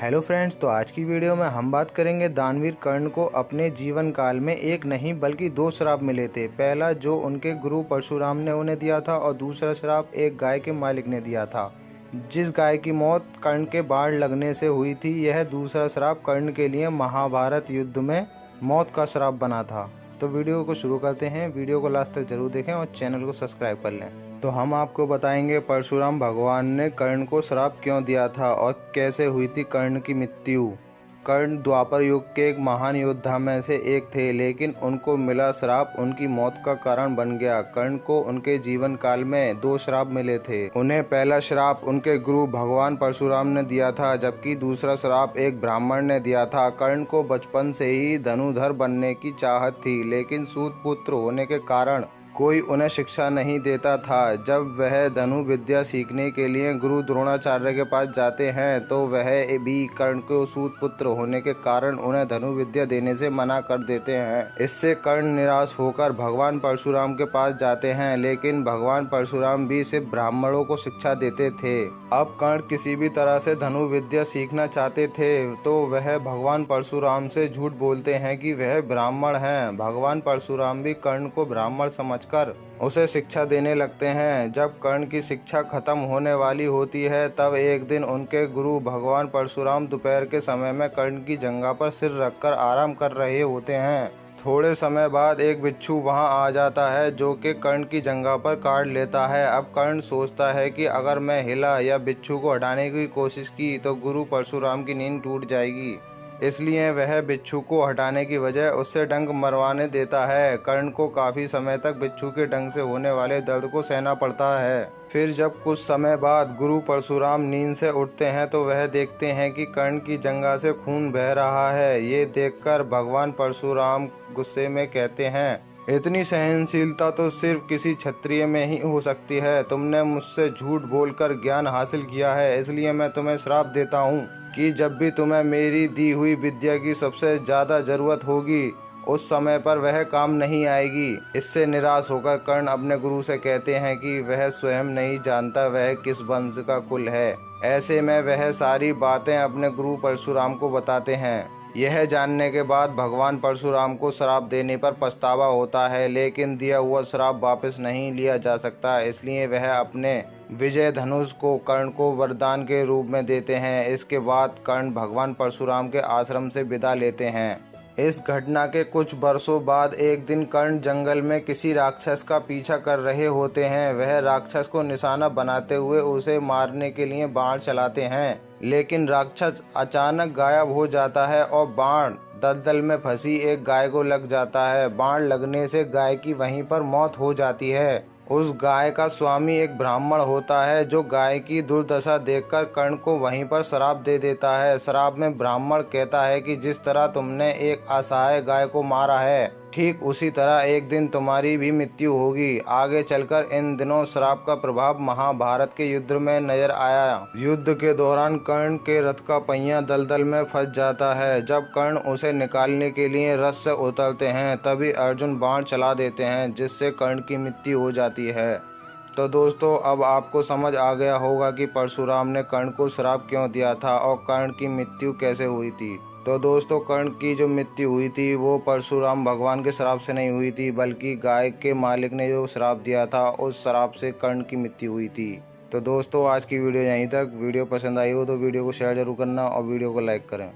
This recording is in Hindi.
हेलो फ्रेंड्स, तो आज की वीडियो में हम बात करेंगे दानवीर कर्ण को अपने जीवन काल में एक नहीं बल्कि दो श्राप मिले थे। पहला जो उनके गुरु परशुराम ने उन्हें दिया था और दूसरा श्राप एक गाय के मालिक ने दिया था, जिस गाय की मौत कर्ण के बाढ़ लगने से हुई थी। यह दूसरा श्राप कर्ण के लिए महाभारत युद्ध में मौत का श्राप बना था। तो वीडियो को शुरू करते हैं। वीडियो को लास्ट तक जरूर देखें और चैनल को सब्सक्राइब कर लें। तो हम आपको बताएंगे परशुराम भगवान ने कर्ण को श्राप क्यों दिया था और कैसे हुई थी कर्ण की मृत्यु। कर्ण द्वापर युग के एक महान योद्धा में से एक थे, लेकिन उनको मिला श्राप उनकी मौत का कारण बन गया। कर्ण को उनके जीवन काल में दो श्राप मिले थे। उन्हें पहला श्राप उनके गुरु भगवान परशुराम ने दिया था, जबकि दूसरा श्राप एक ब्राह्मण ने दिया था। कर्ण को बचपन से ही धनुधर बनने की चाहत थी, लेकिन सूत पुत्र होने के कारण कोई उन्हें शिक्षा नहीं देता था। जब वह धनु विद्या सीखने के लिए गुरु द्रोणाचार्य के पास जाते हैं तो वह भी कर्ण को सूत पुत्र होने के कारण उन्हें धनु विद्या देने से मना कर देते हैं। इससे कर्ण निराश होकर भगवान परशुराम के पास जाते हैं, लेकिन भगवान परशुराम भी सिर्फ ब्राह्मणों को शिक्षा देते थे। अब कर्ण किसी भी तरह से धनु विद्या सीखना चाहते थे तो वह भगवान परशुराम से झूठ बोलते हैं कि वह ब्राह्मण हैं। भगवान परशुराम भी कर्ण को ब्राह्मण समझकर उसे शिक्षा देने लगते हैं। जब कर्ण की शिक्षा खत्म होने वाली होती है तब एक दिन उनके गुरु भगवान परशुराम दोपहर के समय में कर्ण की जंघा पर सिर रखकर आराम कर रहे होते हैं। थोड़े समय बाद एक बिच्छू वहां आ जाता है जो कि कर्ण की जंघा पर काट लेता है। अब कर्ण सोचता है कि अगर मैं हिला या बिच्छू को हटाने की कोशिश की तो गुरु परशुराम की नींद टूट जाएगी, इसलिए वह बिच्छू को हटाने की बजाय उससे डंक मरवाने देता है। कर्ण को काफी समय तक बिच्छू के डंक से होने वाले दर्द को सहना पड़ता है। फिर जब कुछ समय बाद गुरु परशुराम नींद से उठते हैं तो वह देखते हैं कि कर्ण की जंघा से खून बह रहा है। ये देखकर भगवान परशुराम गुस्से में कहते हैं, इतनी सहनशीलता तो सिर्फ किसी क्षत्रिय में ही हो सकती है। तुमने मुझसे झूठ बोलकर ज्ञान हासिल किया है, इसलिए मैं तुम्हें श्राप देता हूँ कि जब भी तुम्हें मेरी दी हुई विद्या की सबसे ज़्यादा ज़रूरत होगी उस समय पर वह काम नहीं आएगी। इससे निराश होकर कर्ण अपने गुरु से कहते हैं कि वह स्वयं नहीं जानता वह किस वंश का कुल है। ऐसे में वह सारी बातें अपने गुरु परशुराम को बताते हैं। यह जानने के बाद भगवान परशुराम को श्राप देने पर पछतावा होता है, लेकिन दिया हुआ श्राप वापस नहीं लिया जा सकता। इसलिए वह अपने विजय धनुष को कर्ण को वरदान के रूप में देते हैं। इसके बाद कर्ण भगवान परशुराम के आश्रम से विदा लेते हैं। इस घटना के कुछ वर्षों बाद एक दिन कर्ण जंगल में किसी राक्षस का पीछा कर रहे होते हैं। वह राक्षस को निशाना बनाते हुए उसे मारने के लिए बाण चलाते हैं, लेकिन राक्षस अचानक गायब हो जाता है और बाण दलदल में फंसी एक गाय को लग जाता है। बाण लगने से गाय की वहीं पर मौत हो जाती है। उस गाय का स्वामी एक ब्राह्मण होता है जो गाय की दुर्दशा देखकर कर्ण को वहीं पर श्राप दे देता है। श्राप में ब्राह्मण कहता है कि जिस तरह तुमने एक असहाय गाय को मारा है, ठीक उसी तरह एक दिन तुम्हारी भी मृत्यु होगी। आगे चलकर इन दिनों श्राप का प्रभाव महाभारत के युद्ध में नजर आया। युद्ध के दौरान कर्ण के रथ का पहिया दलदल में फंस जाता है। जब कर्ण उसे निकालने के लिए रथ से उतरते हैं तभी अर्जुन बाण चला देते हैं, जिससे कर्ण की मृत्यु हो जाती है। तो दोस्तों, अब आपको समझ आ गया होगा कि परशुराम ने कर्ण को श्राप क्यों दिया था और कर्ण की मृत्यु कैसे हुई थी। तो दोस्तों, कर्ण की जो मृत्यु हुई थी वो परशुराम भगवान के श्राप से नहीं हुई थी, बल्कि गाय के मालिक ने जो श्राप दिया था उस श्राप से कर्ण की मृत्यु हुई थी। तो दोस्तों, आज की वीडियो यहीं तक। वीडियो पसंद आई हो तो वीडियो को शेयर जरूर करना और वीडियो को लाइक करें।